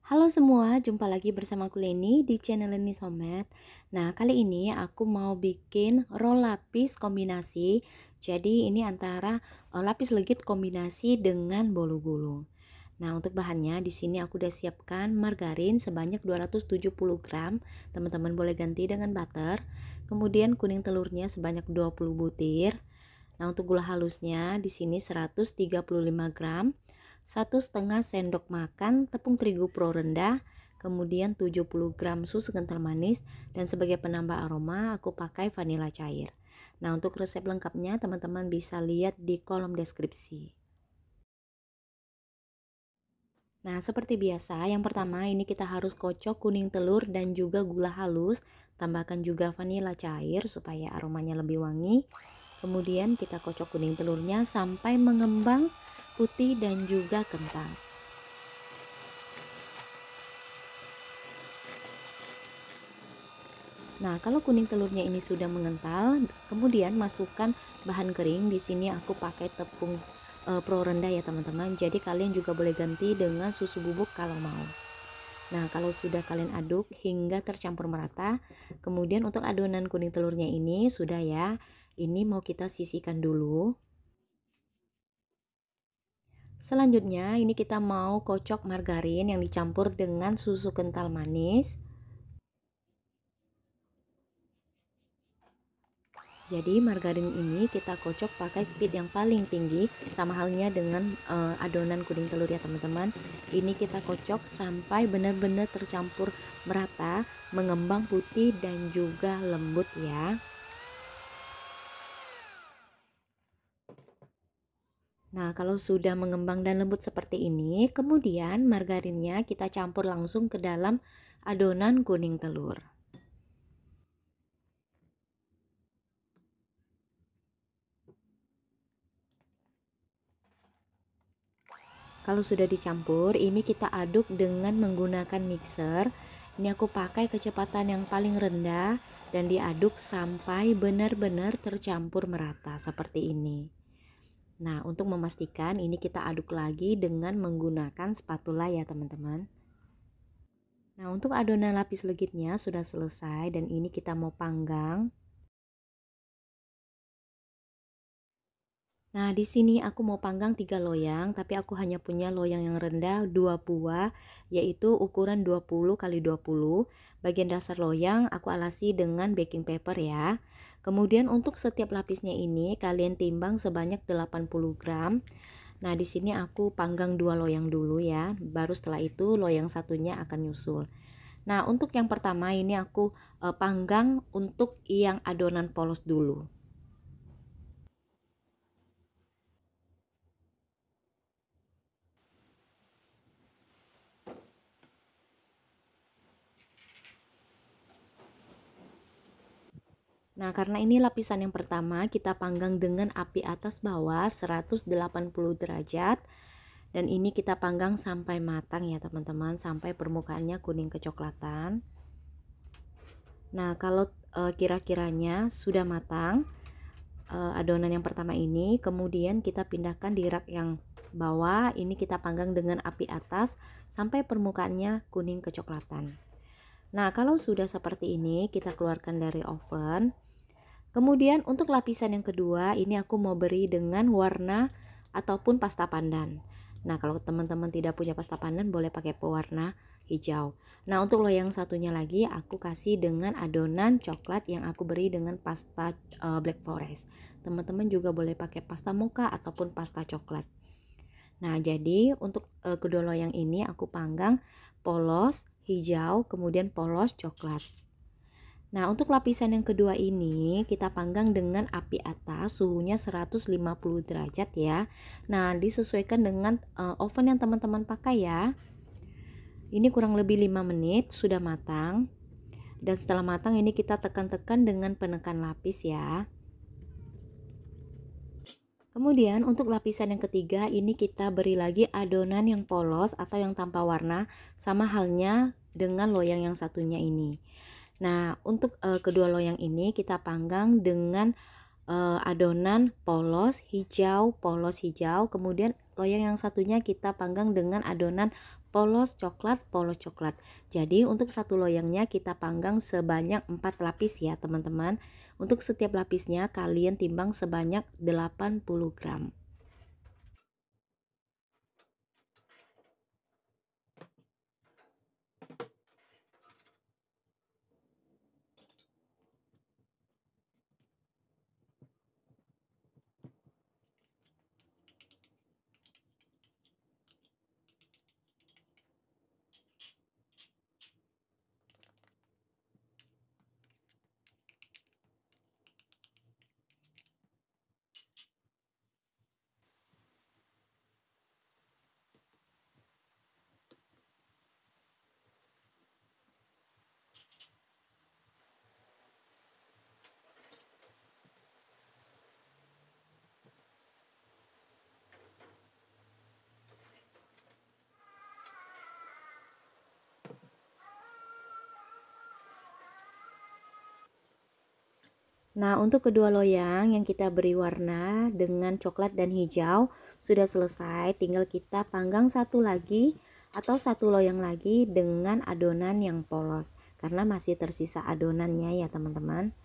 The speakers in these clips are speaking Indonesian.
Halo semua, jumpa lagi bersama aku Leni di channel Leni Somet. Nah, kali ini aku mau bikin roll lapis kombinasi. Jadi ini antara lapis legit kombinasi dengan bolu gulung. Nah, untuk bahannya di sini aku udah siapkan margarin sebanyak 270 gram. Teman-teman boleh ganti dengan butter. Kemudian kuning telurnya sebanyak 20 butir. Nah, untuk gula halusnya di sini 135 gram, 1,5 sendok makan tepung terigu pro rendah, kemudian 70 gram susu kental manis, dan sebagai penambah aroma aku pakai vanila cair. Nah, untuk resep lengkapnya teman-teman bisa lihat di kolom deskripsi. Nah, seperti biasa, yang pertama ini kita harus kocok kuning telur dan juga gula halus, tambahkan juga vanila cair supaya aromanya lebih wangi. Kemudian kita kocok kuning telurnya sampai mengembang putih dan juga kental. Nah, kalau kuning telurnya ini sudah mengental, kemudian masukkan bahan kering. Di sini aku pakai tepung pro rendah ya teman-teman. Jadi kalian juga boleh ganti dengan susu bubuk kalau mau. Nah, kalau sudah kalian aduk hingga tercampur merata, kemudian untuk adonan kuning telurnya ini sudah ya. Ini mau kita sisihkan dulu. Selanjutnya ini kita mau kocok margarin yang dicampur dengan susu kental manis. Jadi margarin ini kita kocok pakai speed yang paling tinggi, sama halnya dengan adonan kuning telur ya teman-teman. Ini kita kocok sampai benar-benar tercampur merata, mengembang putih dan juga lembut ya. Nah, kalau sudah mengembang dan lembut seperti ini, kemudian margarinnya kita campur langsung ke dalam adonan kuning telur. Kalau sudah dicampur, ini kita aduk dengan menggunakan mixer. Ini aku pakai kecepatan yang paling rendah dan diaduk sampai benar-benar tercampur merata seperti ini. Nah, untuk memastikan ini kita aduk lagi dengan menggunakan spatula ya teman-teman. Nah, untuk adonan lapis legitnya sudah selesai dan ini kita mau panggang. Nah, di sini aku mau panggang 3 loyang, tapi aku hanya punya loyang yang rendah 2 buah, yaitu ukuran 20 kali 20. Bagian dasar loyang aku alasi dengan baking paper ya. Kemudian untuk setiap lapisnya ini kalian timbang sebanyak 80 gram. Nah, di sini aku panggang 2 loyang dulu ya, baru setelah itu loyang satunya akan nyusul. Nah, untuk yang pertama ini aku panggang untuk yang adonan polos dulu. Nah, karena ini lapisan yang pertama, kita panggang dengan api atas bawah 180 derajat. Dan ini kita panggang sampai matang ya teman-teman, sampai permukaannya kuning kecoklatan. Nah, kalau kira-kiranya sudah matang adonan yang pertama ini, kemudian kita pindahkan di rak yang bawah. Ini kita panggang dengan api atas sampai permukaannya kuning kecoklatan. Nah, kalau sudah seperti ini, kita keluarkan dari oven. Kemudian untuk lapisan yang kedua, ini aku mau beri dengan warna ataupun pasta pandan. Nah, kalau teman-teman tidak punya pasta pandan boleh pakai pewarna hijau. Nah, untuk loyang satunya lagi aku kasih dengan adonan coklat yang aku beri dengan pasta black forest. Teman-teman juga boleh pakai pasta mocha ataupun pasta coklat. Nah, jadi untuk kedua loyang ini aku panggang polos hijau, kemudian polos coklat. Nah, untuk lapisan yang kedua ini kita panggang dengan api atas, suhunya 150 derajat ya. Nah, disesuaikan dengan oven yang teman-teman pakai ya. Ini kurang lebih 5 menit sudah matang. Dan setelah matang ini kita tekan-tekan dengan penekan lapis ya. Kemudian untuk lapisan yang ketiga ini kita beri lagi adonan yang polos atau yang tanpa warna, sama halnya dengan loyang yang satunya ini. Nah, untuk kedua loyang ini kita panggang dengan adonan polos hijau, kemudian loyang yang satunya kita panggang dengan adonan polos coklat, polos coklat. Jadi untuk satu loyangnya kita panggang sebanyak 4 lapis ya teman-teman. Untuk setiap lapisnya kalian timbang sebanyak 80 gram. Nah, untuk kedua loyang yang kita beri warna dengan coklat dan hijau sudah selesai. Tinggal kita panggang satu lagi atau satu loyang lagi dengan adonan yang polos. Karena masih tersisa adonannya ya teman-teman.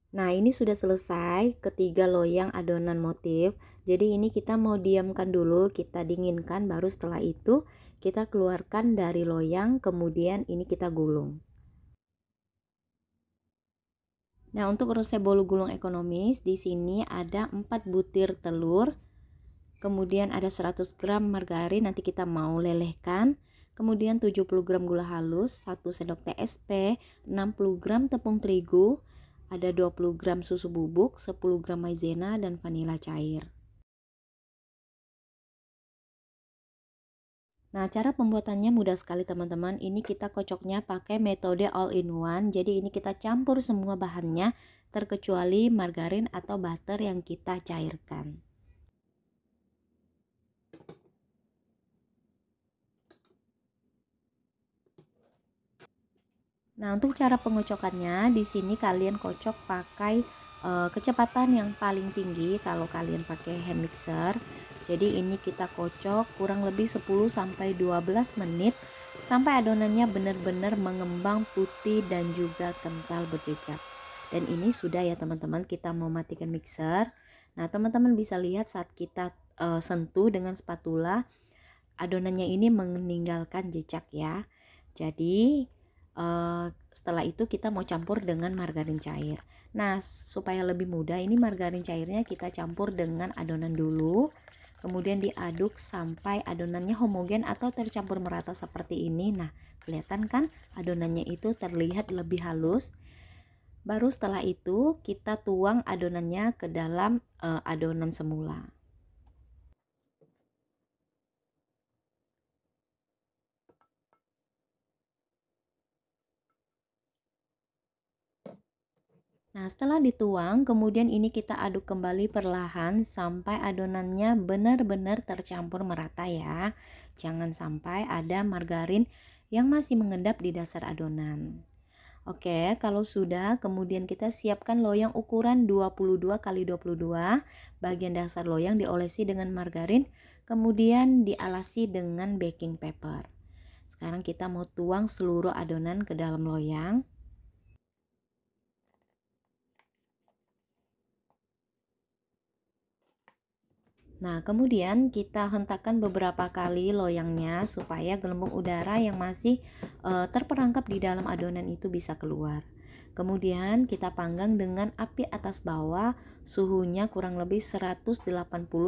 Nah, ini sudah selesai ketiga loyang adonan motif. Jadi ini kita mau diamkan dulu, kita dinginkan, baru setelah itu kita keluarkan dari loyang, kemudian ini kita gulung. Nah, untuk resep bolu gulung ekonomis di sini ada 4 butir telur, kemudian ada 100 gram margarin nanti kita mau lelehkan, kemudian 70 gram gula halus, 1 sendok TSP, 60 gram tepung terigu, ada 20 gram susu bubuk, 10 gram maizena dan vanila cair. Nah, cara pembuatannya mudah sekali teman-teman. Ini kita kocoknya pakai metode all in one. Jadi ini kita campur semua bahannya terkecuali margarin atau butter yang kita cairkan. Nah, untuk cara pengocokannya di sini kalian kocok pakai kecepatan yang paling tinggi kalau kalian pakai hand mixer. Jadi ini kita kocok kurang lebih 10 sampai 12 menit sampai adonannya benar-benar mengembang putih dan juga kental berjejak. Dan ini sudah ya teman-teman, kita mau matikan mixer. Nah, teman-teman bisa lihat saat kita sentuh dengan spatula, adonannya ini meninggalkan jejak ya. Jadi setelah itu kita mau campur dengan margarin cair. Nah, supaya lebih mudah, ini margarin cairnya kita campur dengan adonan dulu, kemudian diaduk sampai adonannya homogen atau tercampur merata seperti ini. Nah, kelihatan kan adonannya itu terlihat lebih halus. Baru setelah itu kita tuang adonannya ke dalam adonan semula. Nah, setelah dituang, kemudian ini kita aduk kembali perlahan sampai adonannya benar-benar tercampur merata ya. Jangan sampai ada margarin yang masih mengendap di dasar adonan. Oke, kalau sudah, kemudian kita siapkan loyang ukuran 22 kali 22. Bagian dasar loyang diolesi dengan margarin, kemudian dialasi dengan baking paper. Sekarang kita mau tuang seluruh adonan ke dalam loyang. Nah, kemudian kita hentakkan beberapa kali loyangnya supaya gelembung udara yang masih terperangkap di dalam adonan itu bisa keluar. Kemudian kita panggang dengan api atas bawah, suhunya kurang lebih 180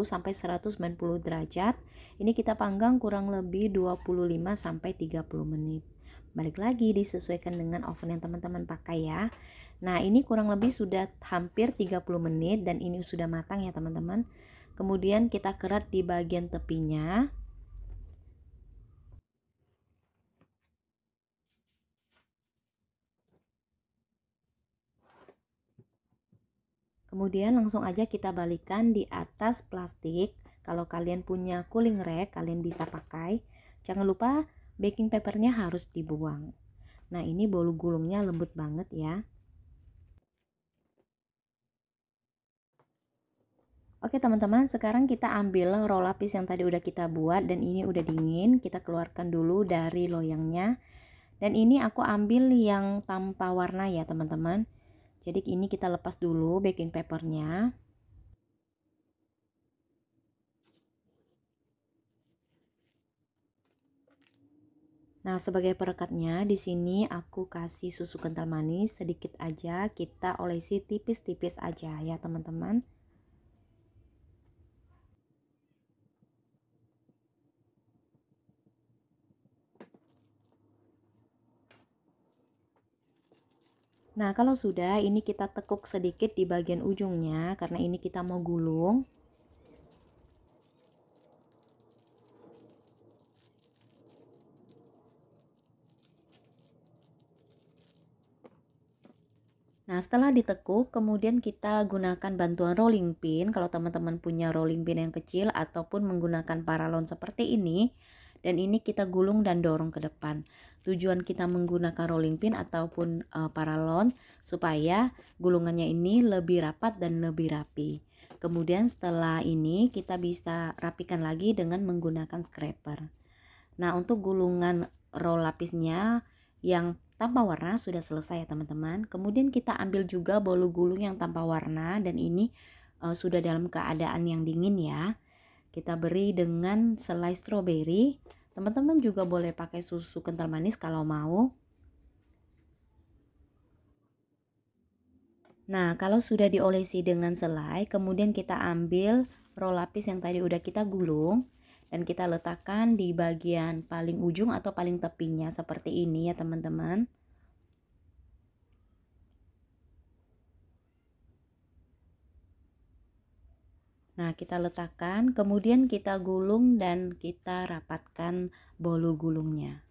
sampai 190 derajat. Ini kita panggang kurang lebih 25 sampai 30 menit. Balik lagi disesuaikan dengan oven yang teman-teman pakai ya. Nah, ini kurang lebih sudah hampir 30 menit dan ini sudah matang ya teman-teman. Kemudian kita kerat di bagian tepinya. Kemudian langsung aja kita balikan di atas plastik. Kalau kalian punya cooling rack, kalian bisa pakai. Jangan lupa baking papernya harus dibuang. Nah, ini bolu gulungnya lembut banget ya. Oke teman-teman, sekarang kita ambil roll lapis yang tadi udah kita buat dan ini udah dingin. Kita keluarkan dulu dari loyangnya. Dan ini aku ambil yang tanpa warna ya teman-teman. Jadi ini kita lepas dulu baking papernya. Nah, sebagai perekatnya di sini aku kasih susu kental manis sedikit aja, kita olesi tipis-tipis aja ya, teman-teman. Nah, kalau sudah, ini kita tekuk sedikit di bagian ujungnya karena ini kita mau gulung. Nah, setelah ditekuk, kemudian kita gunakan bantuan rolling pin. Kalau teman-teman punya rolling pin yang kecil ataupun menggunakan paralon seperti ini, dan ini kita gulung dan dorong ke depan. Tujuan kita menggunakan rolling pin ataupun paralon supaya gulungannya ini lebih rapat dan lebih rapi. Kemudian setelah ini kita bisa rapikan lagi dengan menggunakan scraper. Nah, untuk gulungan roll lapisnya yang tanpa warna sudah selesai ya teman-teman. Kemudian kita ambil juga bolu gulung yang tanpa warna dan ini sudah dalam keadaan yang dingin ya. Kita beri dengan selai stroberi. Teman-teman juga boleh pakai susu kental manis kalau mau. Nah, kalau sudah diolesi dengan selai, kemudian kita ambil roll lapis yang tadi udah kita gulung dan kita letakkan di bagian paling ujung atau paling tepinya seperti ini ya teman-teman. Nah, kita letakkan, kemudian kita gulung dan kita rapatkan bolu gulungnya.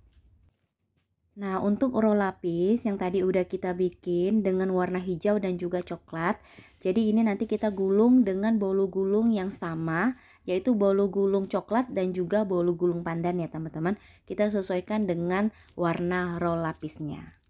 Nah, untuk roll lapis yang tadi udah kita bikin dengan warna hijau dan juga coklat. Jadi ini nanti kita gulung dengan bolu gulung yang sama, yaitu bolu gulung coklat dan juga bolu gulung pandan ya teman-teman. Kita sesuaikan dengan warna roll lapisnya.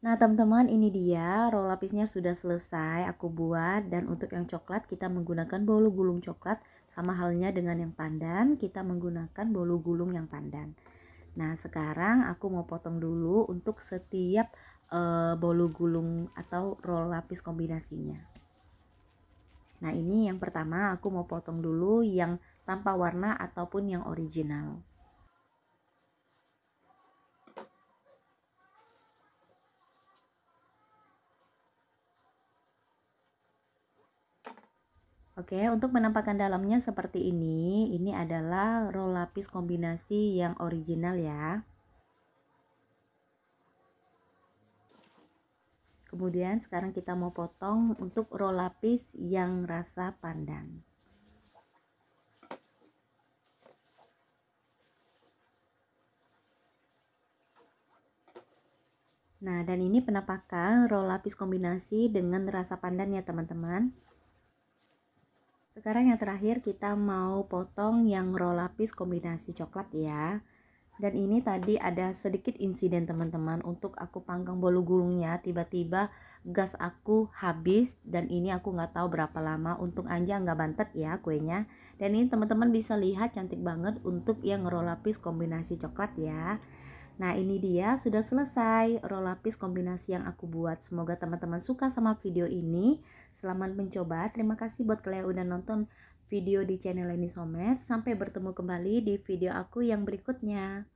Nah teman-teman, ini dia roll lapisnya sudah selesai aku buat. Dan untuk yang coklat kita menggunakan bolu gulung coklat, sama halnya dengan yang pandan kita menggunakan bolu gulung yang pandan. Nah sekarang aku mau potong dulu untuk setiap bolu gulung atau roll lapis kombinasinya. Nah ini yang pertama aku mau potong dulu yang tanpa warna ataupun yang original. Oke, untuk penampakan dalamnya seperti ini. Ini adalah roll lapis kombinasi yang original ya. Kemudian sekarang kita mau potong untuk roll lapis yang rasa pandan. Nah, dan ini penampakan roll lapis kombinasi dengan rasa pandan ya teman-teman. Sekarang yang terakhir kita mau potong yang roll lapis kombinasi coklat ya. Dan ini tadi ada sedikit insiden teman-teman, untuk aku panggang bolu gulungnya tiba-tiba gas aku habis dan ini aku nggak tahu berapa lama. Untung aja nggak bantet ya kuenya. Dan ini teman-teman bisa lihat cantik banget untuk yang roll lapis kombinasi coklat ya. Nah ini dia sudah selesai roll lapis kombinasi yang aku buat. Semoga teman-teman suka sama video ini. Selamat mencoba. Terima kasih buat kalian yang udah nonton video di channel Leni Somet. Sampai bertemu kembali di video aku yang berikutnya.